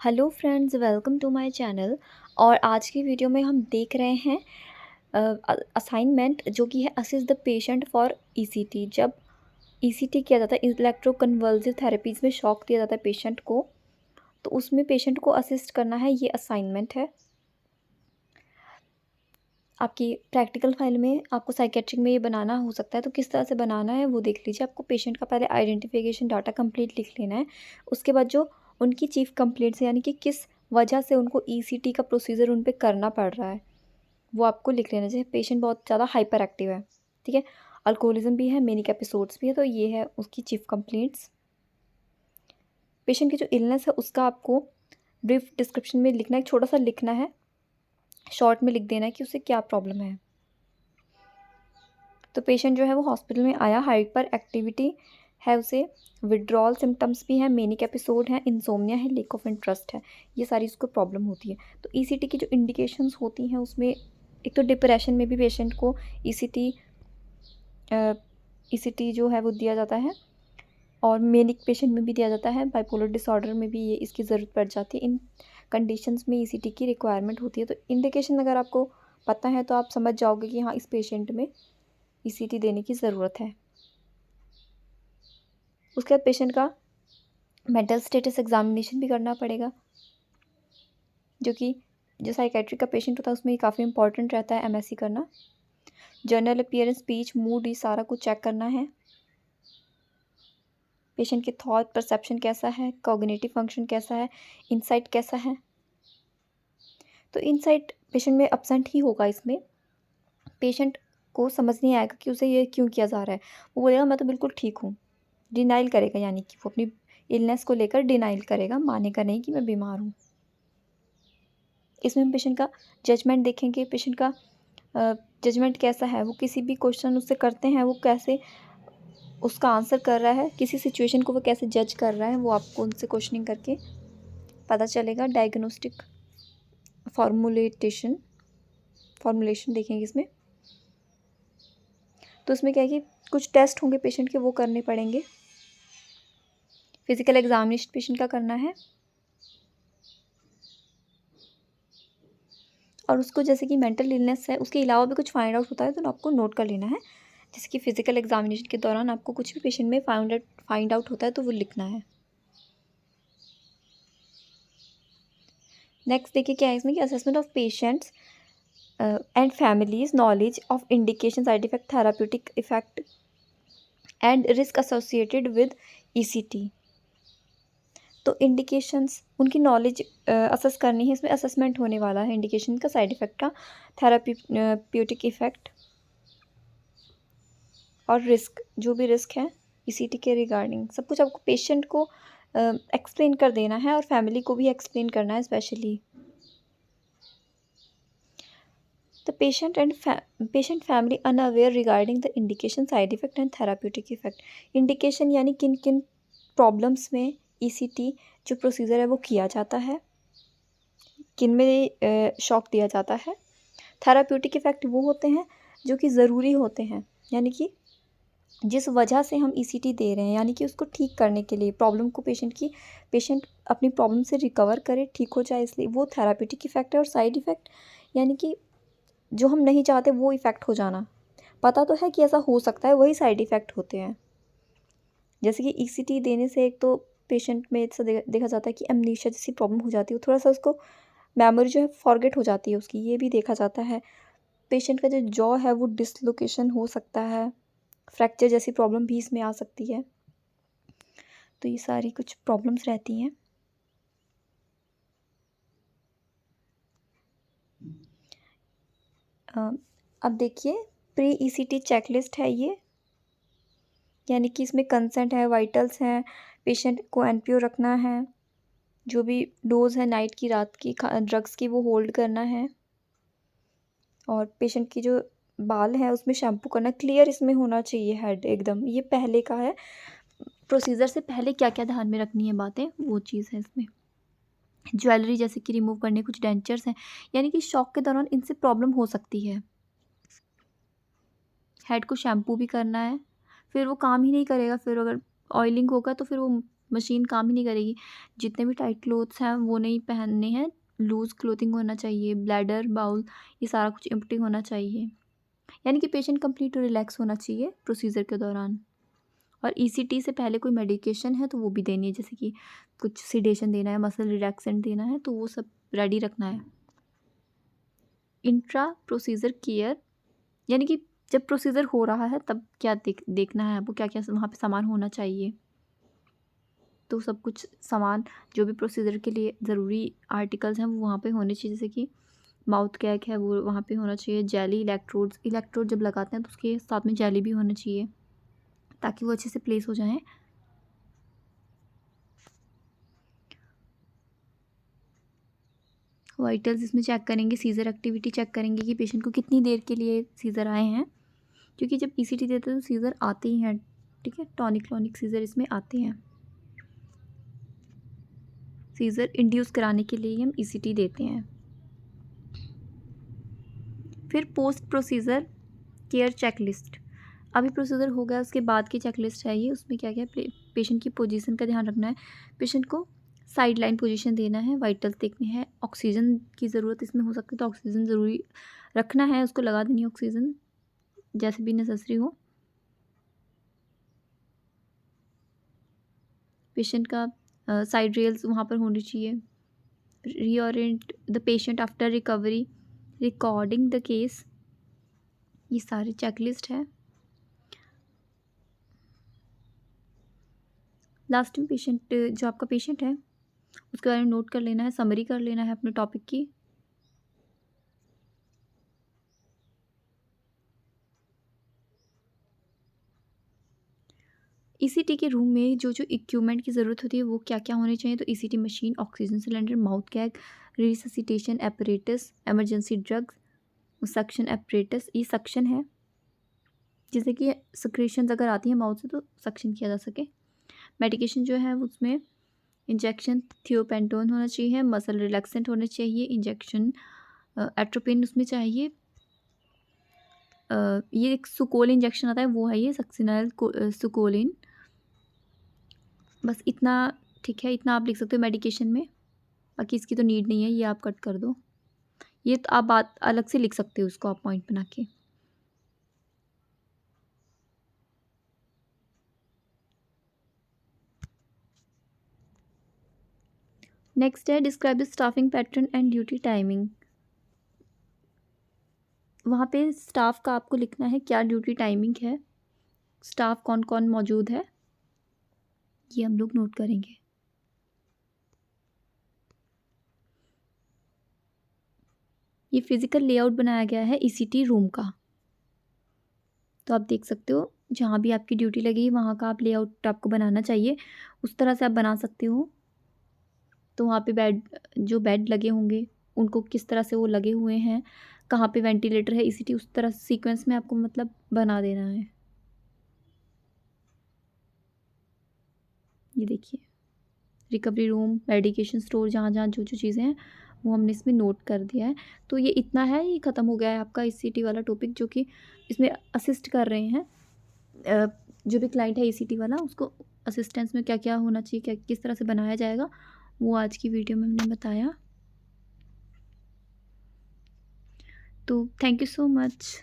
Hello friends, welcome to my channel. और आज की वीडियो में हम देख रहे हैं असाइनमेंट जो कि है assist the patient for ECT. जब ईसीटी किया जाता है, इलेक्ट्रोकन्वल्सिव थेरेपीज़ में शॉक दिया जाता है पेशेंट को, तो उसमें पेशेंट को असिस्ट करना है, ये असाइनमेंट है। आपकी प्रैक्टिकल फाइल में आपको साइकेट्रिक में ये बनाना हो सकता है, तो किस तरह से बनाना है वो देख लीजिए। आपको पेशेंट का पहले आइडेंटिफिकेशन डाटा कंप्लीट लिख लेना है। उसके बाद जो उनकी चीफ कंप्लेंट्स यानी कि किस वजह से उनको ईसीटी का प्रोसीजर उन पे करना पड़ रहा है, वो आपको लिख लेना चाहिए। पेशेंट बहुत ज़्यादा हाइपर एक्टिव है, ठीक है, अल्कोहलिज्म भी है, मेनिक एपिसोड्स भी है, तो ये है उसकी चीफ कंप्लेंट्स। पेशेंट की जो इलनेस है उसका आपको ब्रीफ डिस्क्रिप्शन में लिखना है, छोटा सा लिखना है, शॉर्ट में लिख देना है कि उसे क्या प्रॉब्लम है। तो पेशेंट जो है वो हॉस्पिटल में आया, हाइपर एक्टिविटी है, उसे विड्रॉल सिम्टम्स भी हैं, मेनिक एपिसोड है, इंसोम्निया है, लैक ऑफ इंटरेस्ट है, ये सारी उसको प्रॉब्लम होती है। तो ईसीटी की जो इंडिकेशंस होती हैं उसमें एक तो डिप्रेशन में भी पेशेंट को ईसीटी जो है वो दिया जाता है, और मेनिक पेशेंट में भी दिया जाता है, बाइपोलर डिसऑर्डर में भी ये इसकी ज़रूरत पड़ जाती है। इन कंडीशंस में ईसीटी की रिक्वायरमेंट होती है। तो इंडिकेशन अगर आपको पता है तो आप समझ जाओगे कि हाँ, इस पेशेंट में ईसीटी देने की ज़रूरत है। उसके बाद पेशेंट का मेंटल स्टेटस एग्जामिनेशन भी करना पड़ेगा, जो कि जो साइकेट्रिक का पेशेंट होता है उसमें काफ़ी इंपॉर्टेंट रहता है एमएससी करना। जर्नल अपीयरेंस, स्पीच, मूड, ये सारा कुछ चेक करना है। पेशेंट के थॉट परसेप्शन कैसा है, कॉग्निटिव फंक्शन कैसा है, इंसाइट कैसा है। तो इंसाइट पेशेंट में अपसेंट ही होगा। इसमें पेशेंट को समझ नहीं आएगा कि उसे ये क्यों किया जा रहा है। वो बोलेगा मैं तो बिल्कुल ठीक हूँ, डिनाइल करेगा, यानी कि वो अपनी इलनेस को लेकर डिनाइल करेगा, मानेगा नहीं कि मैं बीमार हूँ। इसमें हम पेशेंट का जजमेंट देखेंगे, पेशेंट का जजमेंट कैसा है, वो किसी भी क्वेश्चन उससे करते हैं वो कैसे उसका आंसर कर रहा है, किसी सिचुएशन को वो कैसे जज कर रहा है, वो आपको उनसे क्वेश्चनिंग करके पता चलेगा। डायग्नोस्टिक फॉर्मुलेशन देखेंगे इसमें। तो इसमें क्या है कि कुछ टेस्ट होंगे पेशेंट के, वो करने पड़ेंगे। फिजिकल एग्जामिनेशन पेशेंट का करना है, और उसको जैसे कि मेंटल इलनेस है उसके अलावा भी कुछ फाइंड आउट होता है तो आपको नोट कर लेना है। जैसे कि फिजिकल एग्जामिनेशन के दौरान आपको कुछ भी पेशेंट में फाइंड आउट होता है तो वो लिखना है। नेक्स्ट देखिए क्या है इसमें कि assessment of patients and families knowledge of indication, side effect, therapeutic effect and risk associated with ECT. तो इंडिकेशंस, उनकी नॉलेज असेस करनी है। इसमें असेसमेंट होने वाला है इंडिकेशन का, साइड इफ़ेक्ट का, थेराप्यूटिक इफ़ेक्ट और रिस्क, जो भी रिस्क है ईसीटी के रिगार्डिंग, सब कुछ आपको पेशेंट को एक्सप्लेन कर देना है और फैमिली को भी एक्सप्लेन करना है specially. The patient family unaware regarding the indication, side effect and therapeutic effect. Indication यानी किन किन प्रॉब्लम्स में ईसीटी जो प्रोसीजर है वो किया जाता है, किन में शॉक दिया जाता है। थेराप्यूटिक इफ़ेक्ट वो होते हैं जो कि ज़रूरी होते हैं, यानी कि जिस वजह से हम ईसीटी दे रहे हैं, यानी कि उसको ठीक करने के लिए, प्रॉब्लम को पेशेंट अपनी प्रॉब्लम से रिकवर करे, ठीक हो जाए, इसलिए वो थेराप्यूटिक इफ़ेक्ट है। और साइड इफ़ेक्ट यानी कि जो हम नहीं चाहते वो इफ़ेक्ट हो जाना, पता तो है कि ऐसा हो सकता है, वही साइड इफ़ेक्ट होते हैं। जैसे कि ईसीटी देने से एक तो पेशेंट में ऐसा देखा जाता है कि एमनीशिया जैसी प्रॉब्लम हो जाती है, थोड़ा सा उसको मेमोरी जो है फॉरगेट हो जाती है उसकी, ये भी देखा जाता है। पेशेंट का जो जॉ है वो डिसलोकेशन हो सकता है, फ्रैक्चर जैसी प्रॉब्लम भी इसमें आ सकती है। तो ये सारी कुछ प्रॉब्लम्स रहती हैं। अब देखिए, प्री ईसीटी चेकलिस्ट है ये, यानी कि इसमें कंसेंट है, वाइटल्स हैं, पेशेंट को एनपीओ रखना है, जो भी डोज है नाइट की, रात की ड्रग्स की, वो होल्ड करना है, और पेशेंट की जो बाल है उसमें शैम्पू करना, क्लियर इसमें होना चाहिए हेड एकदम। ये पहले का है, प्रोसीजर से पहले क्या क्या ध्यान में रखनी है बातें, वो चीज़ है इसमें। ज्वेलरी जैसे कि रिमूव करने, कुछ डेंचर्स हैं, यानी कि शॉक के दौरान इनसे प्रॉब्लम हो सकती है। हेड को शैम्पू भी करना है, फिर वो काम ही नहीं करेगा, फिर अगर ऑयलिंग होगा तो फिर वो मशीन काम ही नहीं करेगी। जितने भी टाइट क्लोथ्स हैं वो नहीं पहनने हैं, लूज़ क्लोथिंग होना चाहिए, ब्लैडर, बाउल ये सारा कुछ एम्प्टी होना चाहिए। यानी कि पेशेंट कंप्लीट और रिलैक्स होना चाहिए प्रोसीजर के दौरान। और ईसीटी से पहले कोई मेडिकेशन है तो वो भी देनी है, जैसे कि कुछ सिडेशन देना है, मसल रिलैक्सेंट देना है, तो वो सब रेडी रखना है। इंट्रा प्रोसीजर केयर यानी कि जब प्रोसीजर हो रहा है तब क्या देखना है आपको, क्या क्या वहाँ पे सामान होना चाहिए। तो सब कुछ सामान जो भी प्रोसीजर के लिए ज़रूरी आर्टिकल्स हैं वो वहाँ पे होने चाहिए, जैसे कि माउथ कैक है वो वहाँ पे होना चाहिए, जेली, इलेक्ट्रोड जब लगाते हैं तो उसके साथ में जेली भी होना चाहिए ताकि वो अच्छे से प्लेस हो जाएं। वाइटल्स इसमें चेक करेंगे, सीज़र एक्टिविटी चेक करेंगे कि पेशेंट को कितनी देर के लिए सीज़र आए हैं, क्योंकि जब ईसीटी देते हैं तो सीज़र आते ही हैं, ठीक है, टॉनिक सीज़र इसमें आते हैं। सीज़र इंड्यूस कराने के लिए हम ईसीटी देते हैं। फिर पोस्ट प्रोसीजर केयर चेकलिस्ट। अभी प्रोसीजर हो गया उसके बाद की चेकलिस्ट है ये, उसमें क्या क्या पेशेंट की पोजीशन का ध्यान रखना है, पेशेंट को साइड लाइन पोजीशन देना है, वाइटल्स देखने हैं, ऑक्सीजन की ज़रूरत इसमें हो सकती है तो ऑक्सीजन ज़रूरी रखना है, उसको लगा देनी है ऑक्सीजन जैसे भी नेसेसरी हो। पेशेंट का साइड रेल्स वहाँ पर होनी चाहिए। Reorient the patient after recovery, recording the case, ये सारी चेकलिस्ट है। लास्ट में पेशेंट जो आपका पेशेंट है उसके बारे में नोट कर लेना है, समरी कर लेना है अपने टॉपिक की। ईसीटी के रूम में जो जो इक्विपमेंट की ज़रूरत होती है वो क्या क्या होने चाहिए, तो ECT machine, oxygen cylinder, mouth gag, resuscitation apparatus, emergency drugs, suction apparatus, ये सक्शन है जैसे कि सिक्रेशंस अगर आती हैं माउथ से तो सक्शन किया जा सके। मेडिकेशन जो है उसमें इंजेक्शन थियोपेंटोन होना चाहिए, मसल रिलैक्सेंट होने चाहिए, इंजेक्शन एट्रोपिन उसमें चाहिए। ये एक सुकोल इंजेक्शन आता है वो है ये सक्सिनाइल सुकोलिन। बस इतना, ठीक है, इतना आप लिख सकते हो मेडिकेशन में, बाकी इसकी तो नीड नहीं है, ये आप कट कर दो। ये तो आप बात अलग से लिख सकते हो उसको आप पॉइंट बना के। नेक्स्ट है describe the staffing pattern and duty timing. वहाँ पे स्टाफ का आपको लिखना है क्या ड्यूटी टाइमिंग है, स्टाफ कौन कौन मौजूद है, ये हम लोग नोट करेंगे। ये फिज़िकल लेआउट बनाया गया है ईसीटी रूम का, तो आप देख सकते हो जहाँ भी आपकी ड्यूटी लगी वहाँ का आप लेआउट आपको बनाना चाहिए, उस तरह से आप बना सकते हो। तो वहाँ पे जो बेड लगे होंगे उनको किस तरह से वो लगे हुए हैं, कहाँ पे वेंटिलेटर है, ईसीटी उस तरह से सीक्वेंस में आपको मतलब बना देना है। ये देखिए रिकवरी रूम, मेडिकेशन स्टोर, जहाँ जहाँ जो जो चीज़ें हैं वो हमने इसमें नोट कर दिया है। तो ये इतना है, ये ख़त्म हो गया है आपका ईसीटी वाला टॉपिक, जो कि इसमें असिस्ट कर रहे हैं जो भी क्लाइंट है ईसीटी वाला, उसको असिस्टेंस में क्या क्या होना चाहिए, क्या किस तरह से बनाया जाएगा, वो आज की वीडियो में हमने बताया। तो थैंक यू सो मच।